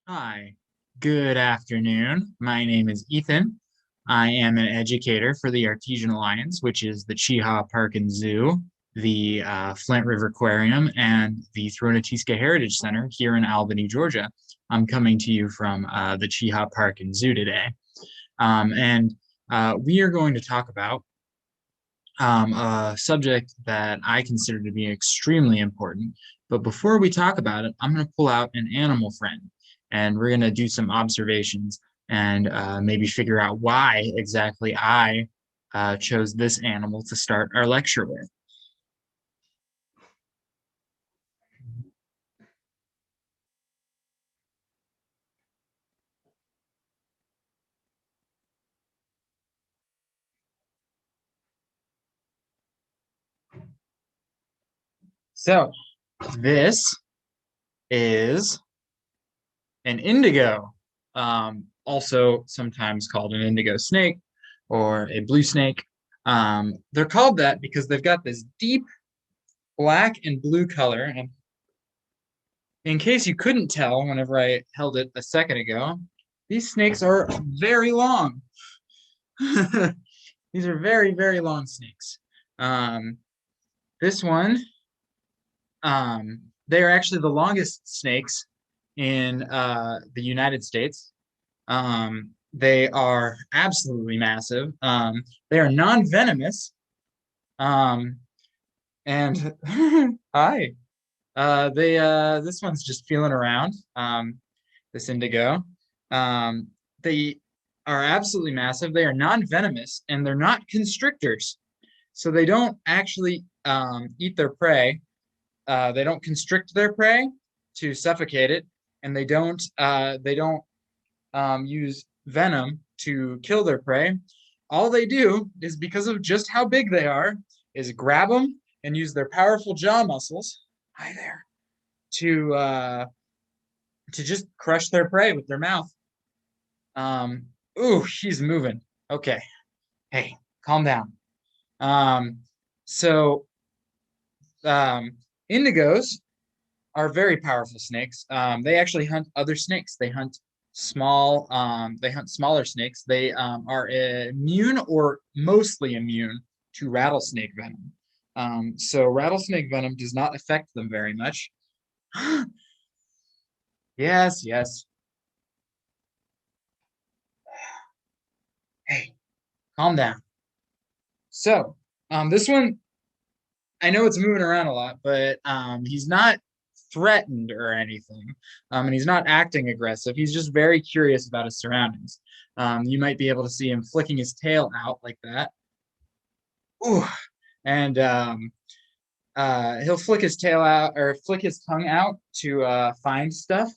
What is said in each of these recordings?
Hi, good afternoon. My name is Ethan. I am an educator for the Artesian Alliance, which is the Cheehaw Park and Zoo, the Flint River Aquarium, and the Thronatiska Heritage Center here in Albany, Georgia. I'm coming to you from the Cheehaw Park and Zoo today. And we are going to talk about a subject that I consider to be extremely important. But before we talk about it, I'm going to pull out an animal friend and we're going to do some observations and maybe figure out why exactly I chose this animal to start our lecture with. So, this is an indigo, also sometimes called an indigo snake or a blue snake. They're called that because they've got this deep black and blue color. And in case you couldn't tell whenever I held it a second ago, these snakes are very long. These are very, very long snakes. Um, this one, they are actually the longest snakes in the United States. They are absolutely massive. They are non-venomous. Um, and hi. They This one's just feeling around. This indigo. They are absolutely massive. They are non-venomous and they're not constrictors. So they don't actually eat their prey. They don't constrict their prey to suffocate it, and they don't use venom to kill their prey. All they do is, because of just how big they are, is grab them and use their powerful jaw muscles. Hi there. To just crush their prey with their mouth. Um, ooh, she's moving. Okay. Hey, calm down. Um, so um, Indigos are very powerful snakes. They actually hunt other snakes. They hunt smaller snakes. They are immune or mostly immune to rattlesnake venom. So rattlesnake venom does not affect them very much. Yes, yes. Hey, calm down. So, this one, I know it's moving around a lot, but he's not threatened or anything, and he's not acting aggressive. He's just very curious about his surroundings. You might be able to see him flicking his tail out like that. Ooh, and he'll flick his tail out or flick his tongue out to find stuff.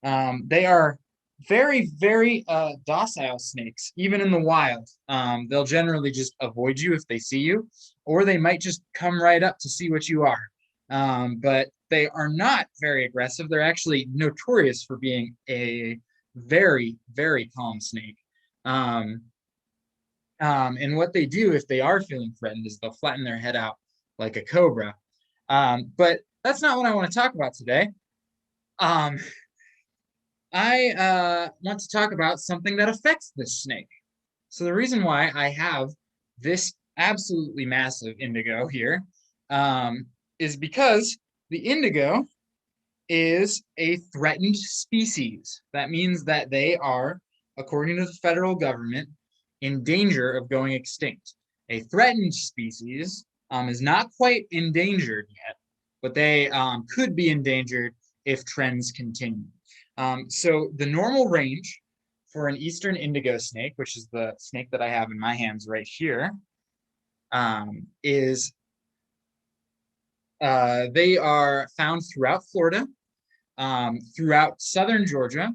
They are very, very docile snakes, even in the wild. They'll generally just avoid you if they see you, or they might just come right up to see what you are. But they are not very aggressive. They're actually notorious for being a very, very calm snake. Um, and what they do if they are feeling threatened is they'll flatten their head out like a cobra. But that's not what I want to talk about today. Um, I want to talk about something that affects this snake. So the reason why I have this absolutely massive indigo here is because the indigo is a threatened species. That means that they are, according to the federal government, in danger of going extinct. A threatened species is not quite endangered yet, but they could be endangered if trends continue. So the normal range for an eastern indigo snake, which is the snake that I have in my hands right here, is they are found throughout Florida, throughout southern Georgia,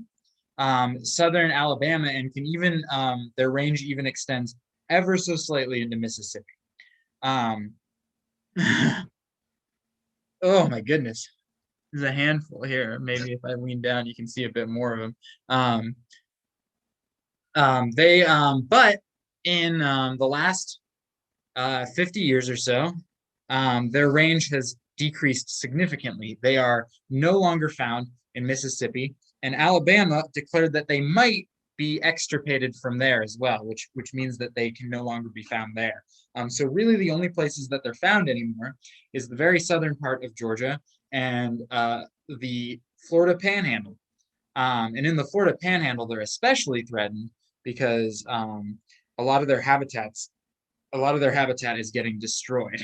southern Alabama, and can even their range even extends ever so slightly into Mississippi. Um, oh my goodness, there's a handful here. Maybe if I lean down, you can see a bit more of them. But in the last 50 years or so, their range has decreased significantly. They are no longer found in Mississippi, and Alabama declared that they might be extirpated from there as well, which means that they can no longer be found there. So really the only places that they're found anymore is the very southern part of Georgia and the Florida Panhandle. And in the Florida Panhandle, they're especially threatened because a lot of their habitat is getting destroyed.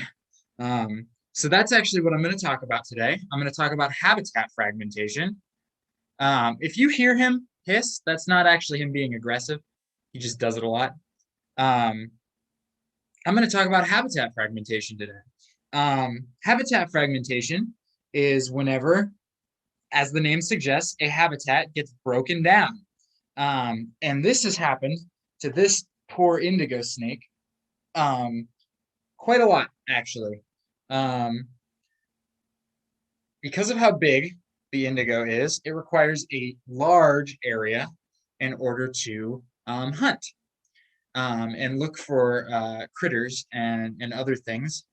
So that's actually what I'm going to talk about today. I'm going to talk about habitat fragmentation. If you hear him hiss, that's not actually him being aggressive. He just does it a lot. I'm going to talk about habitat fragmentation today. Habitat fragmentation is whenever, as the name suggests, a habitat gets broken down. And this has happened to this poor indigo snake quite a lot, actually. Because of how big the indigo is, it requires a large area in order to hunt and look for critters and other things.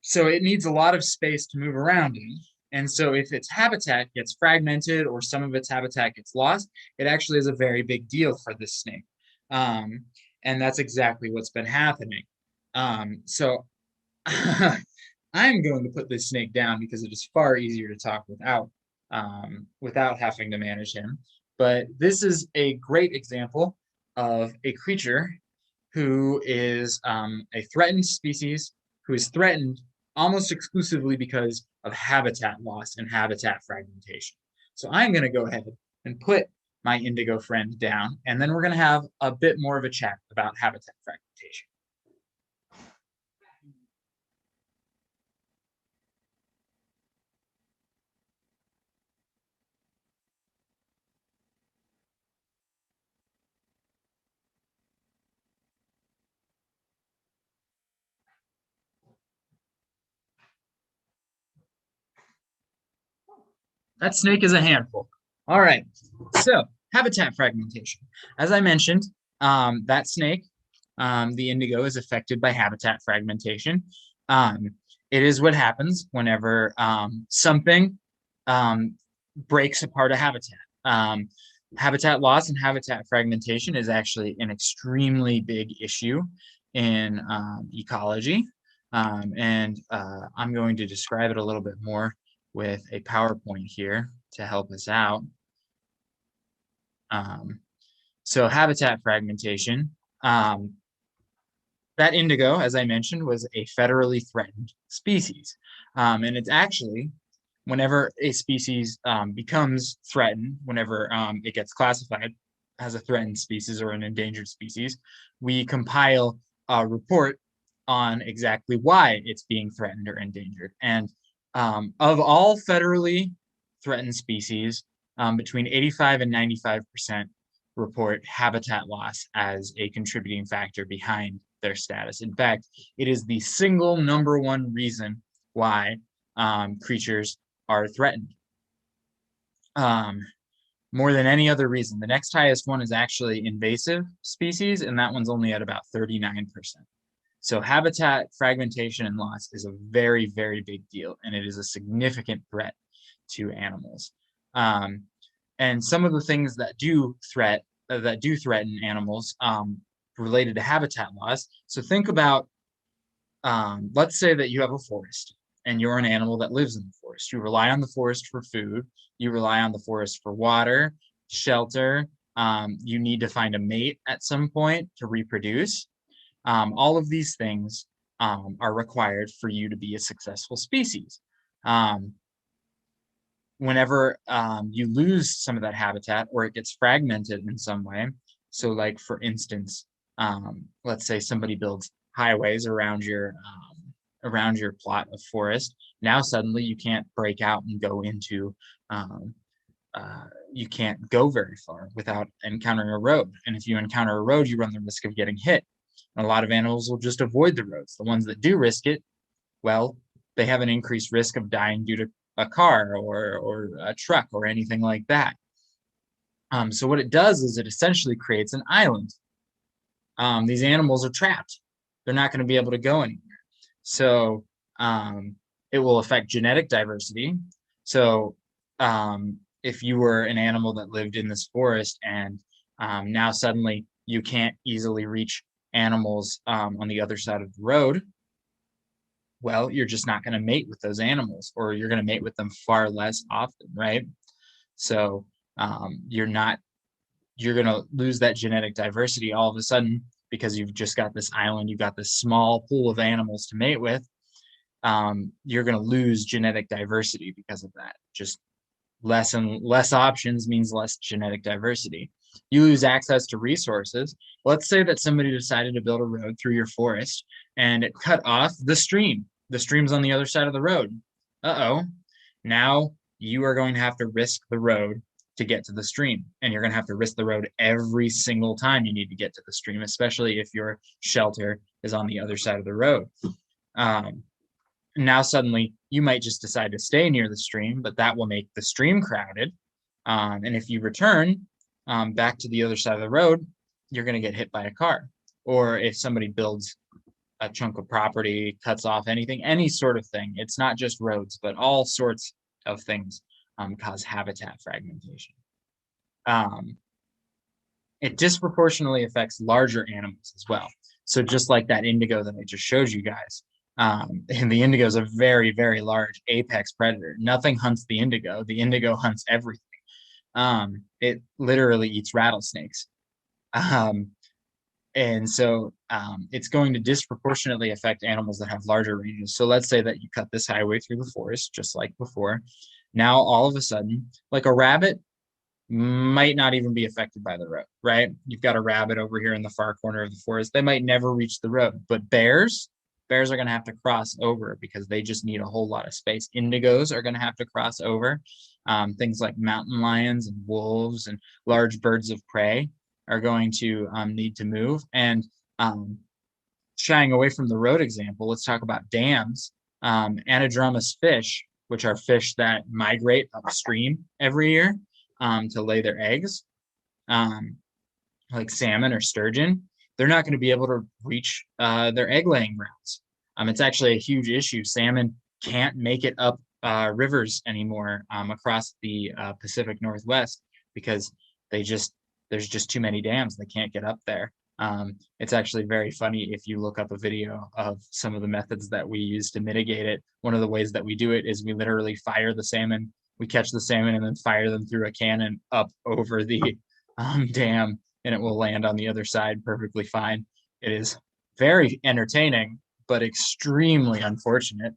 So it needs a lot of space to move around in. And so if its habitat gets fragmented or some of its habitat gets lost, it actually is a very big deal for this snake. And that's exactly what's been happening. So I'm going to put this snake down because it is far easier to talk without having to manage him. But this is a great example of a creature who is a threatened species, who is threatened almost exclusively because of habitat loss and habitat fragmentation. So I'm going to go ahead and put my indigo friend down, and then we're going to have a bit more of a chat about habitat fragmentation. That snake is a handful. All right, so habitat fragmentation. As I mentioned, that snake, the indigo, is affected by habitat fragmentation. It is what happens whenever something breaks apart a habitat. Habitat loss and habitat fragmentation is actually an extremely big issue in ecology. And I'm going to describe it a little bit more with a PowerPoint here to help us out. So habitat fragmentation, that indigo, as I mentioned, was a federally threatened species. And it's actually, whenever a species becomes threatened, whenever it gets classified as a threatened species or an endangered species, we compile a report on exactly why it's being threatened or endangered. And of all federally threatened species, between 85 and 95% report habitat loss as a contributing factor behind their status. In fact, it is the single number one reason why creatures are threatened. More than any other reason. The next highest one is actually invasive species, and that one's only at about 39%. So habitat fragmentation and loss is a very, very big deal, and it is a significant threat to animals. And some of the things that do threaten animals related to habitat loss. So think about, let's say that you have a forest, and you're an animal that lives in the forest. You rely on the forest for food. You rely on the forest for water, shelter. You need to find a mate at some point to reproduce. All of these things are required for you to be a successful species. Whenever you lose some of that habitat or it gets fragmented in some way, so like for instance, let's say somebody builds highways around your plot of forest. Now suddenly you can't break out and go into you can't go very far without encountering a road. And if you encounter a road, you run the risk of getting hit. And a lot of animals will just avoid the roads. The ones that do risk it, well, they have an increased risk of dying due to a car or a truck or anything like that. So what it does is it essentially creates an island. These animals are trapped. They're not going to be able to go anywhere. So It will affect genetic diversity. So if you were an animal that lived in this forest and now suddenly you can't easily reach animals on the other side of the road, well, you're just not going to mate with those animals, or you're going to mate with them far less often, right? So you're going to lose that genetic diversity all of a sudden because you've just got this island, you've got this small pool of animals to mate with. You're going to lose genetic diversity because of that. Just less and less options means less genetic diversity. You lose access to resources. Let's say that somebody decided to build a road through your forest and it cut off the stream. The stream's on the other side of the road. Uh-oh. Now you are going to have to risk the road to get to the stream. And you're going to have to risk the road every single time you need to get to the stream, especially if your shelter is on the other side of the road. Now suddenly you might just decide to stay near the stream, but that will make the stream crowded. And if you return back to the other side of the road, you're going to get hit by a car. Or if somebody builds a chunk of property, cuts off anything, any sort of thing. It's not just roads, but all sorts of things cause habitat fragmentation. It disproportionately affects larger animals as well. So just like that indigo that I just showed you guys, and the indigo is a very, very large apex predator. Nothing hunts the indigo. The indigo hunts everything. It literally eats rattlesnakes. And so it's going to disproportionately affect animals that have larger ranges. So let's say that you cut this highway through the forest, just like before. Now, all of a sudden, like a rabbit might not even be affected by the road, right? You've got a rabbit over here in the far corner of the forest. They might never reach the road, but bears are going to have to cross over because they just need a whole lot of space. Indigos are going to have to cross over. Things like mountain lions and wolves and large birds of prey are going to need to move. And shying away from the road example, let's talk about dams. Anadromous fish, which are fish that migrate upstream every year to lay their eggs, like salmon or sturgeon, they're not going to be able to reach their egg laying grounds. It's actually a huge issue. Salmon can't make it up rivers anymore across the Pacific Northwest because there's just too many dams. They can't get up there. It's actually very funny if you look up a video of some of the methods that we use to mitigate it. One of the ways that we do it is we literally fire the salmon. We catch the salmon and then fire them through a cannon up over the dam, and it will land on the other side perfectly fine. It is very entertaining, but extremely unfortunate.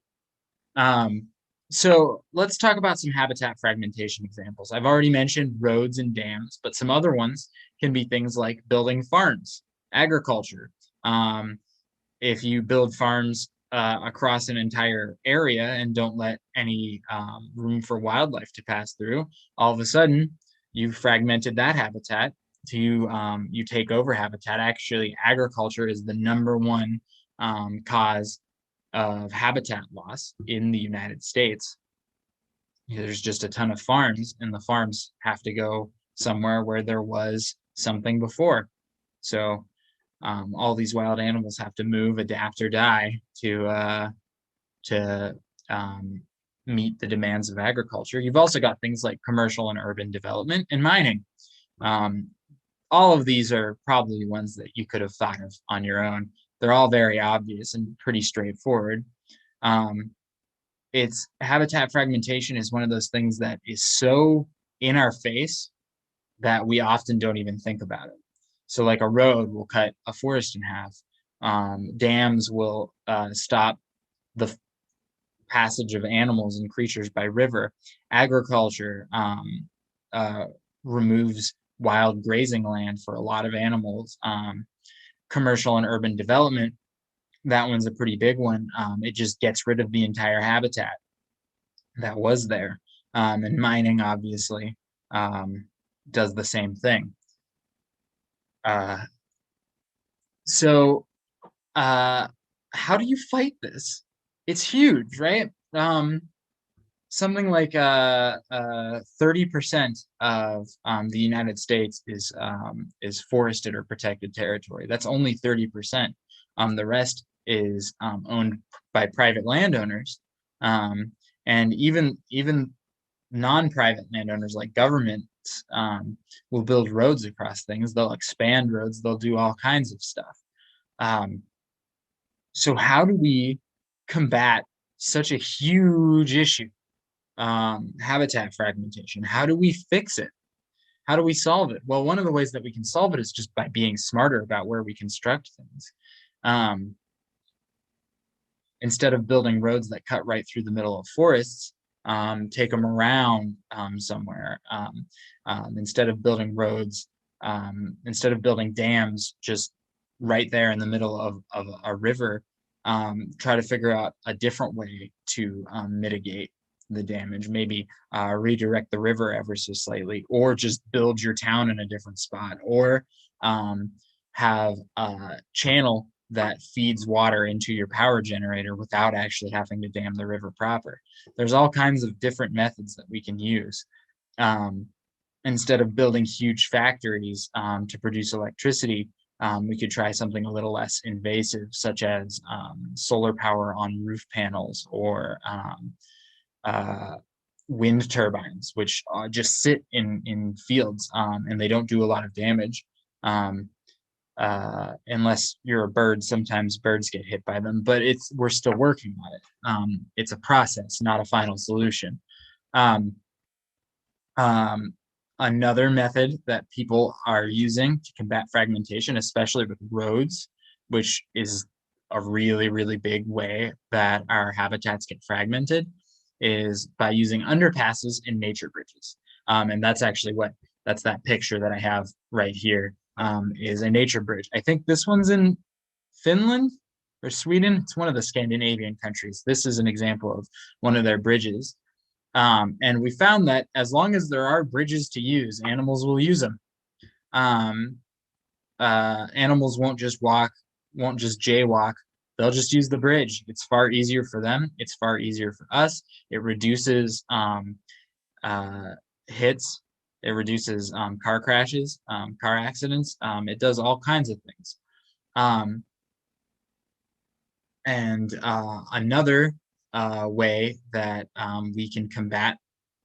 So let's talk about some habitat fragmentation examples. I've already mentioned roads and dams, but some other ones can be things like building farms, agriculture. If you build farms across an entire area and don't let any room for wildlife to pass through, all of a sudden you've fragmented that habitat. You take over habitat. Actually, agriculture is the #1 cause of habitat loss in the United States. There's just a ton of farms, and the farms have to go somewhere where there was something before. So all these wild animals have to move, adapt, or die to meet the demands of agriculture. You've also got things like commercial and urban development and mining. All of these are probably ones that you could have thought of on your own. They're all very obvious and pretty straightforward. It's habitat fragmentation is one of those things that is so in our face that we often don't even think about it. So like a road will cut a forest in half. Dams will stop the passage of animals and creatures by river. Agriculture removes wild grazing land for a lot of animals. Commercial and urban development, that one's a pretty big one. It just gets rid of the entire habitat that was there. And mining, obviously, does the same thing. So how do you fight this? It's huge, right? Something like 30% of the United States is forested or protected territory. That's only 30%. The rest is owned by private landowners, and even non-private landowners like governments will build roads across things. They'll expand roads. They'll do all kinds of stuff. So how do we combat such a huge issue, habitat fragmentation? How do we fix it? How do we solve it? Well, one of the ways that we can solve it is just by being smarter about where we construct things. Instead of building roads that cut right through the middle of forests, take them around somewhere. Instead of building roads, instead of building dams just right there in the middle of a river, try to figure out a different way to mitigate the damage. Maybe redirect the river ever so slightly, or just build your town in a different spot, or have a channel that feeds water into your power generator without actually having to dam the river proper. There's all kinds of different methods that we can use. Instead of building huge factories to produce electricity, we could try something a little less invasive, such as solar power on roof panels, or wind turbines, which just sit in fields, and they don't do a lot of damage. Unless you're a bird, sometimes birds get hit by them, but we're still working on it. It's a process, not a final solution. Another method that people are using to combat fragmentation, especially with roads, which is a really, really big way that our habitats get fragmented, is by using underpasses and nature bridges. And that's actually that's that picture that I have right here. Is a nature bridge. I think this one's in Finland or Sweden. It's one of the Scandinavian countries. This is an example of one of their bridges. And we found that as long as there are bridges to use, animals will use them. Animals won't just jaywalk. They'll just use the bridge. It's far easier for them. It's far easier for us. It reduces hits. It reduces car crashes, car accidents. It does all kinds of things. Another way that we can combat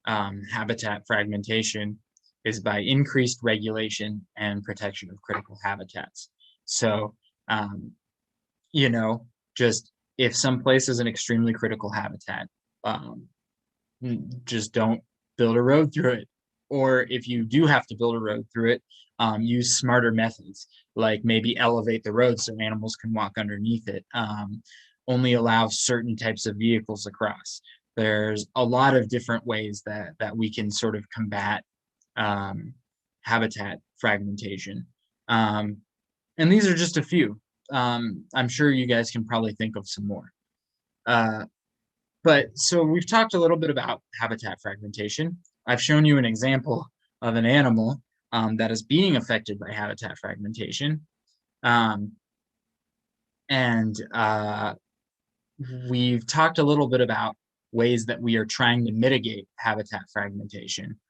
habitat fragmentation is by increased regulation and protection of critical habitats. So, just if some place is an extremely critical habitat, just don't build a road through it. Or if you do have to build a road through it, use smarter methods, like maybe elevate the road so animals can walk underneath it. Only allow certain types of vehicles across. There's a lot of different ways that we can sort of combat habitat fragmentation. And these are just a few. I'm sure you guys can probably think of some more. But so we've talked a little bit about habitat fragmentation. I've shown you an example of an animal that is being affected by habitat fragmentation. We've talked a little bit about ways that we are trying to mitigate habitat fragmentation.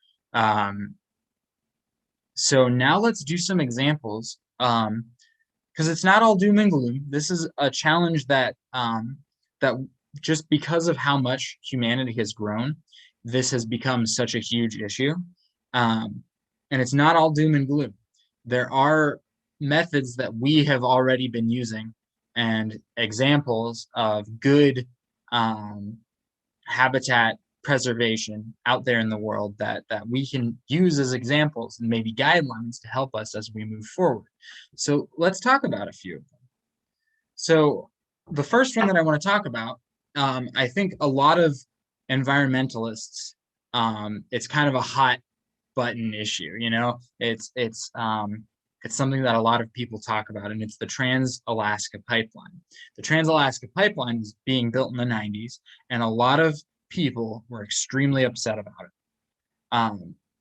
So now let's do some examples, because it's not all doom and gloom. This is a challenge that just because of how much humanity has grown, this has become such a huge issue. And it's not all doom and gloom. There are methods that we have already been using and examples of good habitat preservation out there in the world that we can use as examples and maybe guidelines to help us as we move forward. So let's talk about a few of them. So the first one that I want to talk about, I think a lot of environmentalists, it's kind of a hot button issue, it's something that a lot of people talk about, and it's the Trans-Alaska Pipeline. The Trans-Alaska Pipeline is being built in the 90s, and a lot of people were extremely upset about it.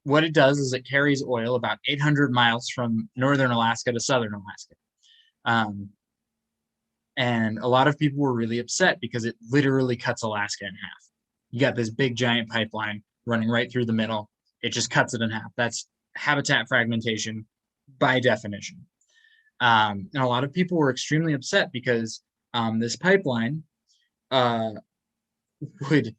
What it does is it carries oil about 800 miles from northern Alaska to southern Alaska. And a lot of people were really upset because it literally cuts Alaska in half. You got this big giant pipeline running right through the middle. It just cuts it in half. That's habitat fragmentation by definition. And a lot of people were extremely upset because this pipeline would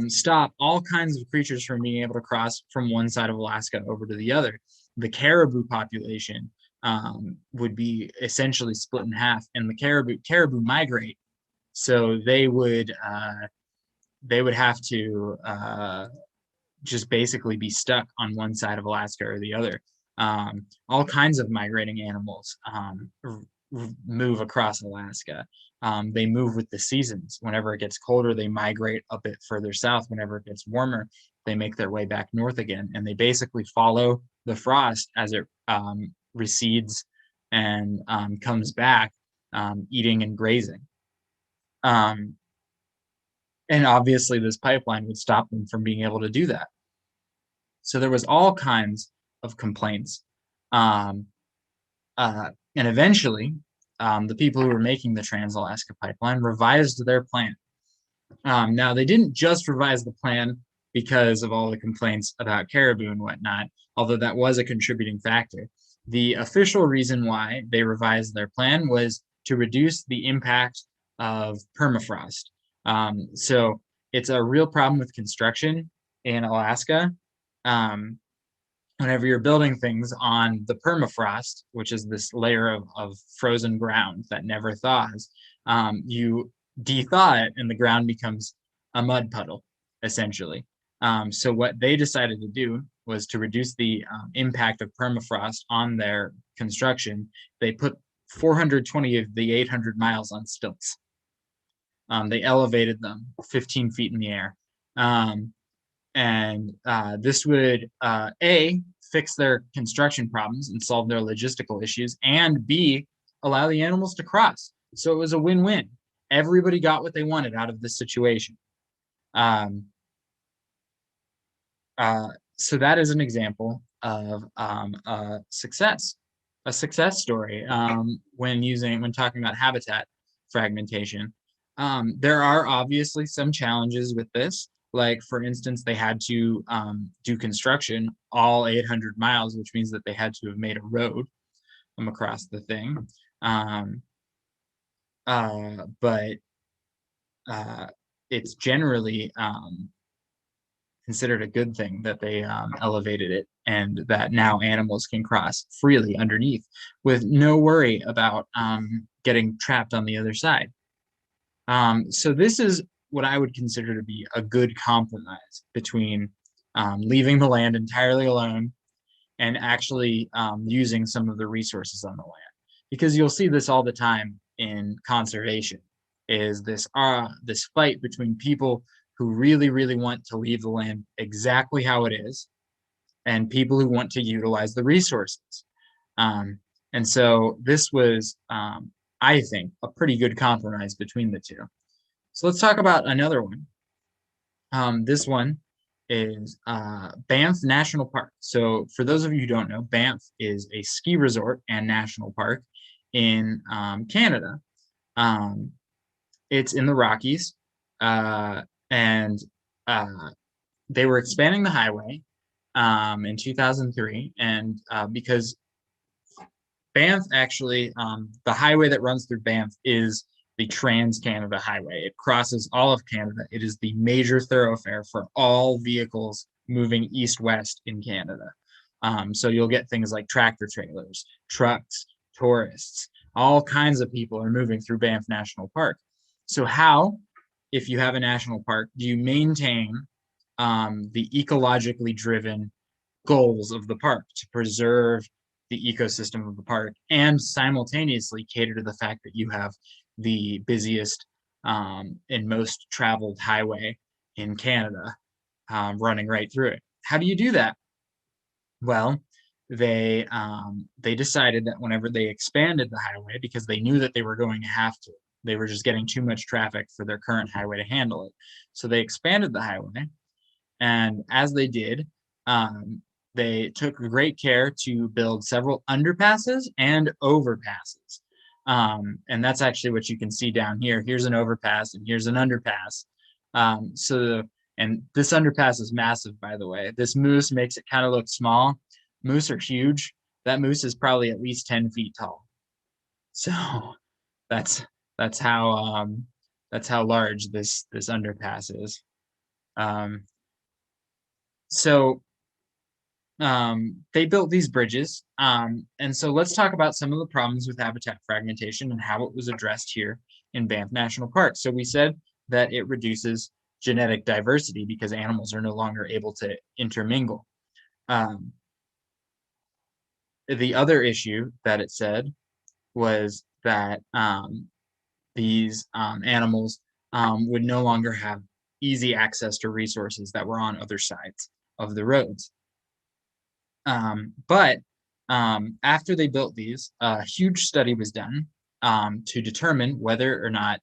stop all kinds of creatures from being able to cross from one side of Alaska over to the other. The caribou population would be essentially split in half, and the caribou migrate, so they would have to just basically be stuck on one side of Alaska or the other. All kinds of migrating animals move across Alaska. They move with the seasons. Whenever it gets colder, they migrate a bit further south. Whenever it gets warmer, they make their way back north again, and they basically follow the frost as it recedes and comes back, eating and grazing. And obviously, this pipeline would stop them from being able to do that. So there was all kinds of complaints. And eventually, the people who were making the Trans-Alaska Pipeline revised their plan. Now, they didn't just revise the plan because of all the complaints about caribou and whatnot, although that was a contributing factor. The official reason why they revised their plan was to reduce the impact of permafrost. So it's a real problem with construction in Alaska. Whenever you're building things on the permafrost, which is this layer of frozen ground that never thaws, you de-thaw it and the ground becomes a mud puddle, essentially. So what they decided to do was to reduce the impact of permafrost on their construction. They put 420 of the 800 miles on stilts. They elevated them 15 feet in the air. And this would, A, fix their construction problems and solve their logistical issues, and B, allow the animals to cross. So it was a win-win. Everybody got what they wanted out of this situation. So that is an example of a success story when talking about habitat fragmentation. There are obviously some challenges with this. Like, for instance, they had to do construction all 800 miles, which means that they had to have made a road across the thing. But it's generally considered a good thing that they elevated it, and that now animals can cross freely underneath with no worry about getting trapped on the other side. So this is what I would consider to be a good compromise between leaving the land entirely alone and actually using some of the resources on the land. Because you'll see this all the time in conservation, is this fight between people who really, really want to leave the land exactly how it is, and people who want to utilize the resources. And so this was, I think, a pretty good compromise between the two. So let's talk about another one. This one is Banff National Park. So for those of you who don't know, Banff is a ski resort and national park in Canada. It's in the Rockies, and they were expanding the highway in 2003, and because Banff actually, the highway that runs through Banff is the Trans-Canada Highway. It crosses all of Canada. It is the major thoroughfare for all vehicles moving east-west in Canada. So you'll get things like tractor trailers, trucks, tourists, all kinds of people are moving through Banff National Park. So how, if you have a national park, do you maintain the ecologically driven goals of the park to preserve the ecosystem of the park and simultaneously cater to the fact that you have the busiest and most traveled highway in Canada running right through it? How do you do that? Well, they decided that whenever they expanded the highway, because they knew that they were going to have to, they were just getting too much traffic for their current highway to handle it. So they expanded the highway, and as they did, they took great care to build several underpasses and overpasses. And that's actually what you can see down here. Here's an overpass and here's an underpass. And this underpass is massive, by the way. This moose makes it kind of look small. Moose are huge. That moose is probably at least 10 feet tall. So that's That's how large this underpass is. Um, so they built these bridges. And so let's talk about some of the problems with habitat fragmentation and how it was addressed here in Banff National Park. So we said that it reduces genetic diversity because animals are no longer able to intermingle. Um, the other issue that it said was that these animals would no longer have easy access to resources that were on other sides of the roads. But after they built these, a huge study was done to determine whether or not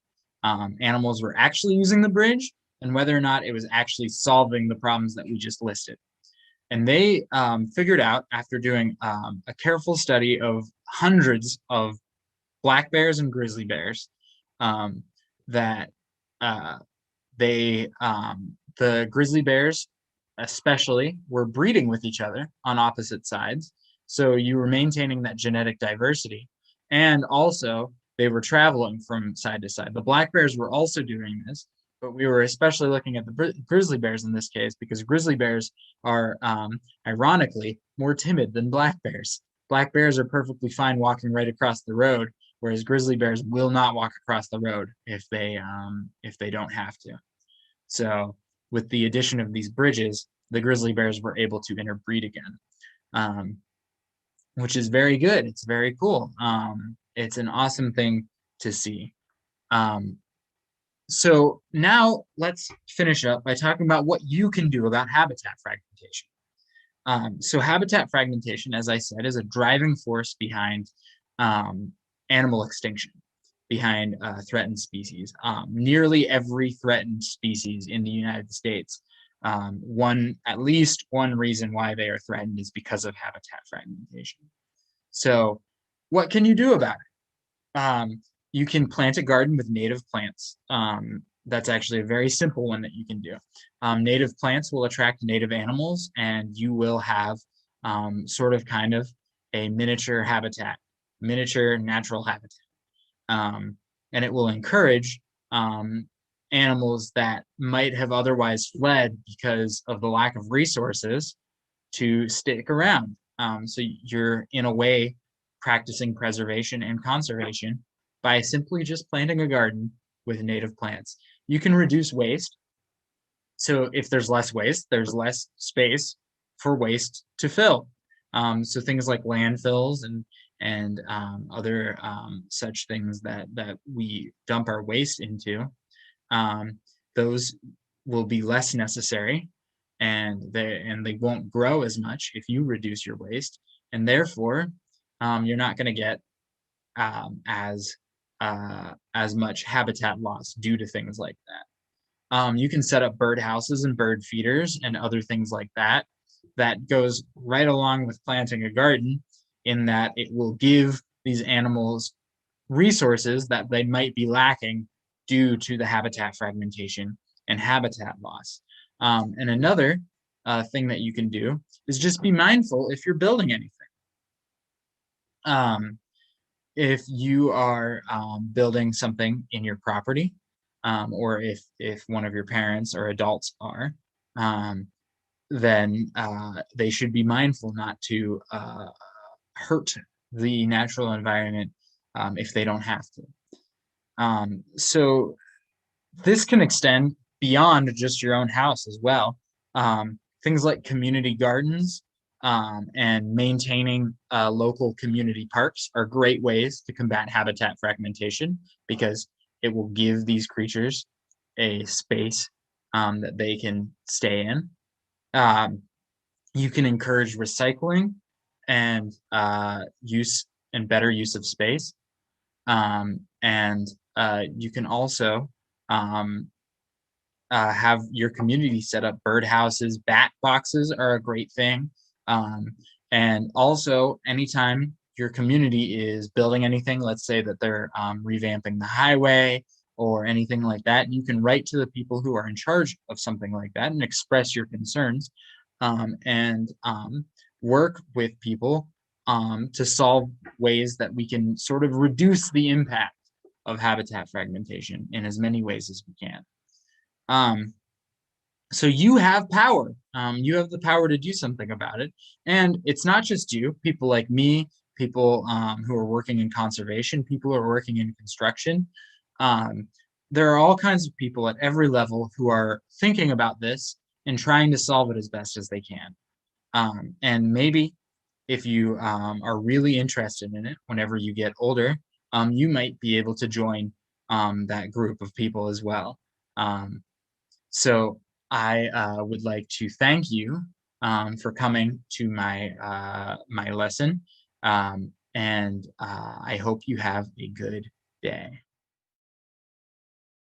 animals were actually using the bridge and whether or not it was actually solving the problems that we just listed. And they figured out, after doing a careful study of hundreds of black bears and grizzly bears, that uh, the grizzly bears especially were breeding with each other on opposite sides. So you were maintaining that genetic diversity. And also they were traveling from side to side. The black bears were also doing this, but we were especially looking at the grizzly bears in this case because grizzly bears are ironically more timid than black bears. Black bears are perfectly fine walking right across the road, whereas grizzly bears will not walk across the road if they don't have to. So with the addition of these bridges, the grizzly bears were able to interbreed again, um, which is very good. It's very cool. It's an awesome thing to see. Um, so now let's finish up by talking about what you can do about habitat fragmentation. So habitat fragmentation, as I said, is a driving force behind animal extinction, behind threatened species. Nearly every threatened species in the United States, at least one reason why they are threatened is because of habitat fragmentation. So what can you do about it? You can plant a garden with native plants. That's actually a very simple one that you can do. Native plants will attract native animals, and you will have sort of kind of a miniature habitat, miniature natural habitat. And it will encourage animals that might have otherwise fled because of the lack of resources to stick around. So you're, in a way, practicing preservation and conservation by simply just planting a garden with native plants. You can reduce waste. So if there's less waste, there's less space for waste to fill. So things like landfills and other such things that we dump our waste into, those will be less necessary, and they won't grow as much if you reduce your waste, and therefore you're not going to get as much habitat loss due to things like that. You can set up bird houses and bird feeders and other things like that. That goes right along with planting a garden, in that it will give these animals resources that they might be lacking due to the habitat fragmentation and habitat loss. And another thing that you can do is just be mindful if you're building anything. If you are building something in your property, or if one of your parents or adults are, then they should be mindful not to hurt the natural environment if they don't have to. So this can extend beyond just your own house as well. Things like community gardens and maintaining local community parks are great ways to combat habitat fragmentation, because it will give these creatures a space that they can stay in. You can encourage recycling and better use of space. And you can also have your community set up bird houses. Bat boxes are a great thing. And also, anytime your community is building anything, let's say that they're revamping the highway or anything like that, you can write to the people who are in charge of something like that and express your concerns, and work with people to solve ways that we can sort of reduce the impact of habitat fragmentation in as many ways as we can. Um, so you have power. You have the power to do something about it. And it's not just you, people like me, people who are working in conservation, people who are working in construction. Um, there are all kinds of people at every level who are thinking about this and trying to solve it as best as they can. And maybe if you are really interested in it whenever you get older, you might be able to join that group of people as well. Um, so I would like to thank you for coming to my lesson, and I hope you have a good day.